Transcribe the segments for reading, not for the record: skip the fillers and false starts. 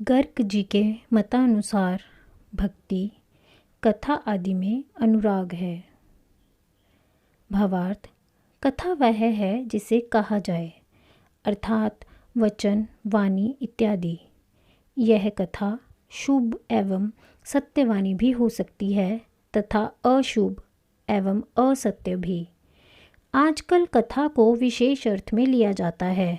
गर्ग जी के मतानुसार भक्ति, कथा आदि में अनुराग है। भावार्थ: कथा वह है जिसे कहा जाए, अर्थात वचन, वाणी इत्यादि। यह कथा शुभ एवं सत्यवाणी भी हो सकती है तथा अशुभ एवं असत्य भी। आजकल कथा को विशेष अर्थ में लिया जाता है,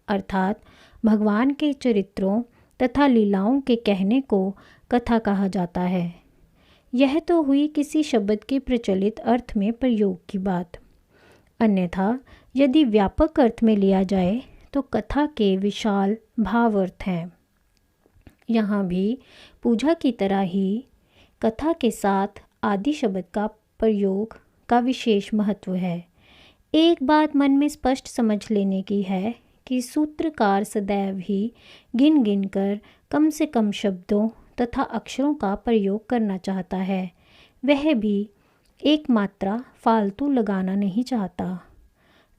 अर्थात भगवान के चरित्रों तथा लीलाओं के कहने को कथा कहा जाता है। यह तो हुई किसी शब्द के प्रचलित अर्थ में प्रयोग की बात। अन्यथा यदि व्यापक अर्थ में लिया जाए तो कथा के विशाल भाव अर्थ हैं। यहाँ भी पूजा की तरह ही कथा के साथ आदि शब्द का प्रयोग का विशेष महत्व है। एक बात मन में स्पष्ट समझ लेने की है कि सूत्रकार सदैव ही गिन गिन कर कम से कम शब्दों तथा अक्षरों का प्रयोग करना चाहता है। वह भी एक मात्रा फालतू लगाना नहीं चाहता।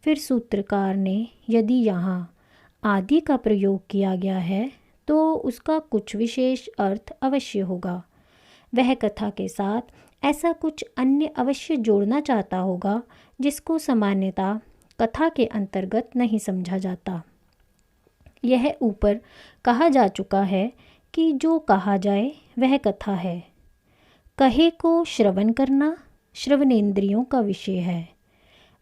फिर सूत्रकार ने यदि यहाँ आदि का प्रयोग किया गया है तो उसका कुछ विशेष अर्थ अवश्य होगा। वह कथा के साथ ऐसा कुछ अन्य अवश्य जोड़ना चाहता होगा जिसको सामान्यतः कथा के अंतर्गत नहीं समझा जाता। यह ऊपर कहा जा चुका है कि जो कहा जाए वह कथा है। कहे को श्रवण करना श्रवणेंद्रियों का विषय है।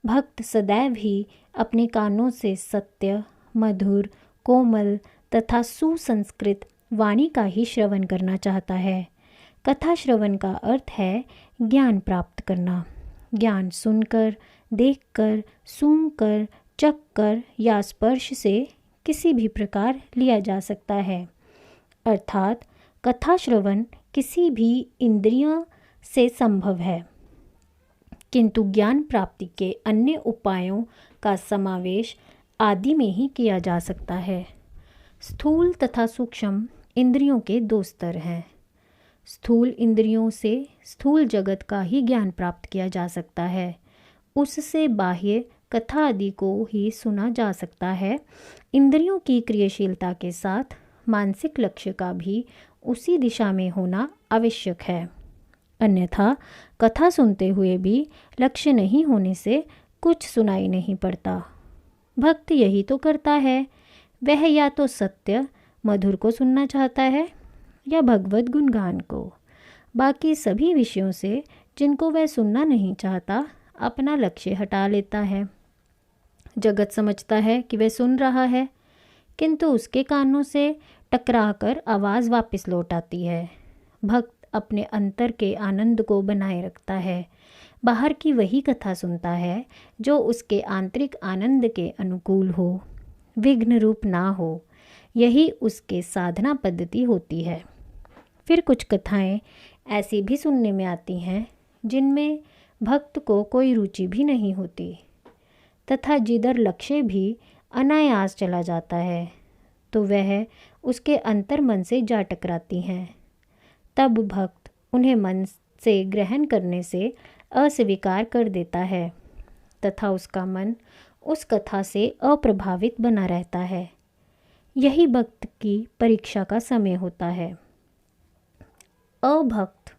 भक्त सदैव ही अपने कानों से सत्य, मधुर, कोमल तथा सुसंस्कृत वाणी का ही श्रवण करना चाहता है। कथा श्रवण का अर्थ है ज्ञान प्राप्त करना। ज्ञान सुनकर, देखकर, सूंघकर, चखकर या स्पर्श से किसी भी प्रकार लिया जा सकता है। अर्थात कथा श्रवण किसी भी इंद्रिय से संभव है, किंतु ज्ञान प्राप्ति के अन्य उपायों का समावेश आदि में ही किया जा सकता है। स्थूल तथा सूक्ष्म इंद्रियों के दो स्तर हैं। स्थूल इंद्रियों से स्थूल जगत का ही ज्ञान प्राप्त किया जा सकता है। उससे बाह्य कथा आदि को ही सुना जा सकता है। इंद्रियों की क्रियाशीलता के साथ मानसिक लक्ष्य का भी उसी दिशा में होना आवश्यक है। अन्यथा कथा सुनते हुए भी लक्ष्य नहीं होने से कुछ सुनाई नहीं पड़ता। भक्त यही तो करता है। वह या तो सत्य, मधुर को सुनना चाहता है या भगवत गुणगान को। बाकी सभी विषयों से जिनको वह सुनना नहीं चाहता अपना लक्ष्य हटा लेता है। जगत समझता है कि वह सुन रहा है, किंतु उसके कानों से टकराकर आवाज़ वापस लौट आती है। भक्त अपने अंतर के आनंद को बनाए रखता है। बाहर की वही कथा सुनता है जो उसके आंतरिक आनंद के अनुकूल हो, विघ्न रूप ना हो। यही उसके साधना पद्धति होती है। फिर कुछ कथाएं ऐसी भी सुनने में आती हैं जिनमें भक्त को कोई रुचि भी नहीं होती तथा जिधर लक्ष्य भी अनायास चला जाता है तो वह उसके अंतर मन से जा टकराती हैं। तब भक्त उन्हें मन से ग्रहण करने से अस्वीकार कर देता है तथा उसका मन उस कथा से अप्रभावित बना रहता है। यही भक्त की परीक्षा का समय होता है। अभक्त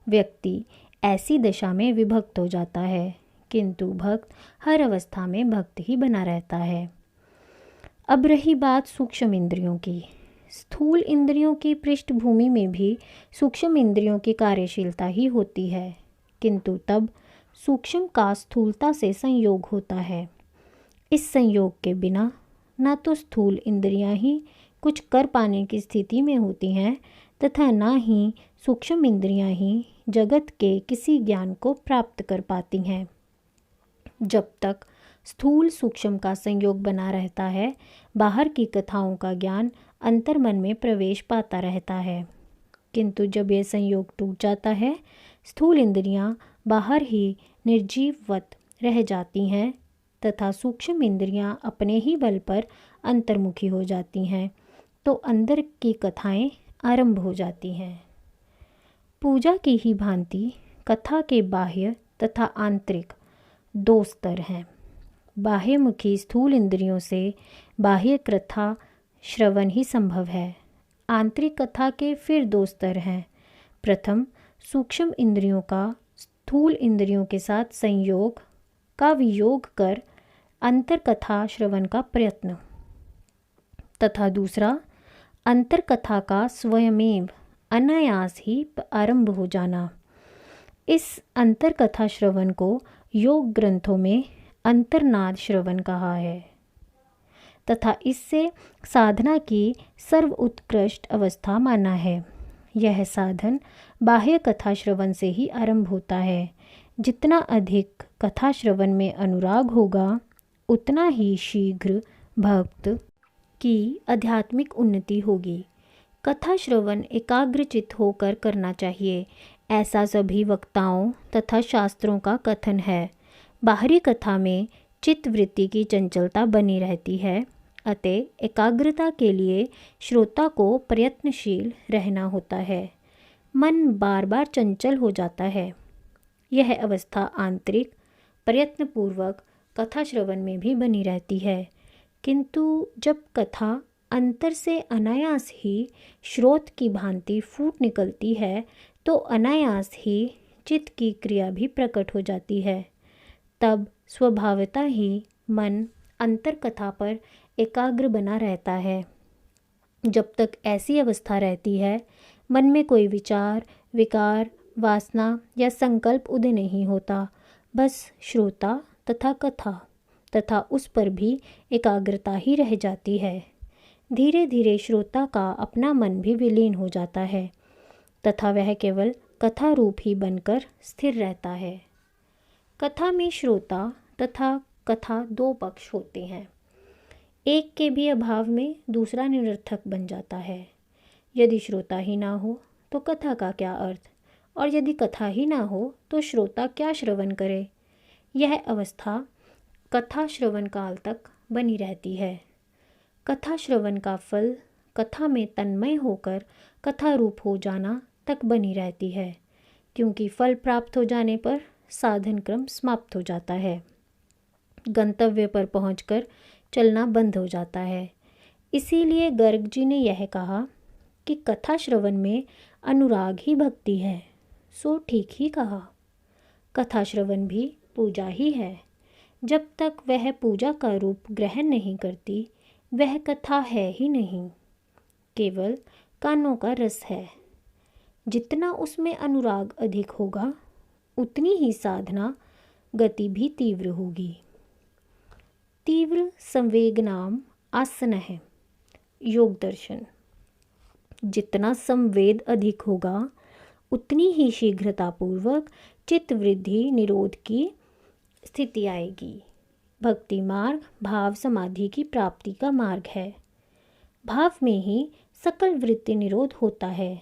व्यक्ति ऐसी दशा में विभक्त हो जाता है, किंतु भक्त हर अवस्था में भक्त ही बना रहता है। अब रही बात सूक्ष्म इंद्रियों की। स्थूल इंद्रियों की पृष्ठभूमि में भी सूक्ष्म इंद्रियों की कार्यशीलता ही होती है, किंतु तब सूक्ष्म का स्थूलता से संयोग होता है। इस संयोग के बिना न तो स्थूल इंद्रियां ही कुछ कर पाने की स्थिति में होती हैं तथा न ही सूक्ष्म इंद्रियां ही जगत के किसी ज्ञान को प्राप्त कर पाती हैं। जब तक स्थूल सूक्ष्म का संयोग बना रहता है, बाहर की कथाओं का ज्ञान अंतर्मन में प्रवेश पाता रहता है, किंतु जब यह संयोग टूट जाता है, स्थूल इंद्रियां बाहर ही निर्जीववत रह जाती हैं तथा सूक्ष्म इंद्रियां अपने ही बल पर अंतर्मुखी हो जाती हैं, तो अंदर की कथाएं आरंभ हो जाती हैं। पूजा की ही भांति कथा के बाह्य तथा आंतरिक दो स्तर हैं। बाह्यमुखी स्थूल इंद्रियों से बाह्य कथा श्रवण ही संभव है। आंतरिक कथा के फिर दो स्तर हैं। प्रथम, सूक्ष्म इंद्रियों का स्थूल इंद्रियों के साथ संयोग का वियोग कर अंतर कथा श्रवण का प्रयत्न, तथा दूसरा, अंतर कथा का स्वयमेव अनायास ही आरंभ हो जाना। इस अंतर कथा श्रवण को योग ग्रंथों में अंतर्नाद श्रवण कहा है तथा इससे साधना की सर्व उत्कृष्ट अवस्था माना है। यह साधन बाह्य कथा श्रवण से ही आरंभ होता है। जितना अधिक कथा श्रवण में अनुराग होगा, उतना ही शीघ्र भक्त की आध्यात्मिक उन्नति होगी। कथा श्रवण एकाग्रचित होकर करना चाहिए, ऐसा सभी वक्ताओं तथा शास्त्रों का कथन है। बाहरी कथा में चित्तवृत्ति की चंचलता बनी रहती है, अतः एकाग्रता के लिए श्रोता को प्रयत्नशील रहना होता है। मन बार बार चंचल हो जाता है। यह अवस्था आंतरिक प्रयत्नपूर्वक कथा श्रवण में भी बनी रहती है, किंतु जब कथा अंतर से अनायास ही स्रोत की भांति फूट निकलती है, तो अनायास ही चित्त की क्रिया भी प्रकट हो जाती है। तब स्वभावतः ही मन अंतर कथा पर एकाग्र बना रहता है। जब तक ऐसी अवस्था रहती है, मन में कोई विचार, विकार, वासना या संकल्प उदय नहीं होता। बस श्रोता तथा कथा तथा उस पर भी एकाग्रता ही रह जाती है। धीरे धीरे श्रोता का अपना मन भी विलीन हो जाता है तथा वह केवल कथा रूप ही बनकर स्थिर रहता है। कथा में श्रोता तथा कथा दो पक्ष होते हैं। एक के भी अभाव में दूसरा निरर्थक बन जाता है। यदि श्रोता ही ना हो तो कथा का क्या अर्थ, और यदि कथा ही ना हो तो श्रोता क्या श्रवण करे। यह अवस्था कथा श्रवण काल तक बनी रहती है। कथा श्रवण का फल कथा में तन्मय होकर कथा रूप हो जाना तक बनी रहती है, क्योंकि फल प्राप्त हो जाने पर साधन क्रम समाप्त हो जाता है। गंतव्य पर पहुंचकर चलना बंद हो जाता है। इसीलिए गर्ग जी ने यह कहा कि कथा श्रवण में अनुराग ही भक्ति है। सो ठीक ही कहा। कथा श्रवण भी पूजा ही है। जब तक वह पूजा का रूप ग्रहण नहीं करती, वह कथा है ही नहीं, केवल कानों का रस है। जितना उसमें अनुराग अधिक होगा, उतनी ही साधना गति भी तीव्र होगी। तीव्र संवेग नाम आसन है योग दर्शन। जितना संवेद अधिक होगा, उतनी ही शीघ्रतापूर्वक चित्त वृद्धि निरोध की स्थिति आएगी। भक्ति मार्ग भाव समाधि की प्राप्ति का मार्ग है। भाव में ही सकल वृत्ति निरोध होता है।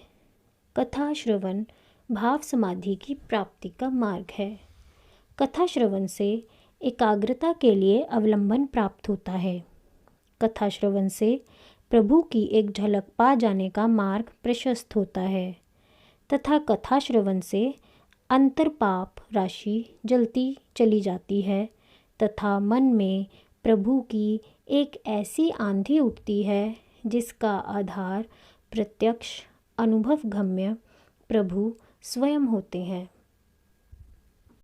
कथा श्रवण भाव समाधि की प्राप्ति का मार्ग है। कथा श्रवण से एकाग्रता के लिए अवलंबन प्राप्त होता है। कथा श्रवण से प्रभु की एक झलक पा जाने का मार्ग प्रशस्त होता है तथा कथा श्रवण से अंतरपाप राशि जलती चली जाती है तथा मन में प्रभु की एक ऐसी आंधी उठती है जिसका आधार प्रत्यक्ष अनुभवगम्य प्रभु स्वयं होते हैं।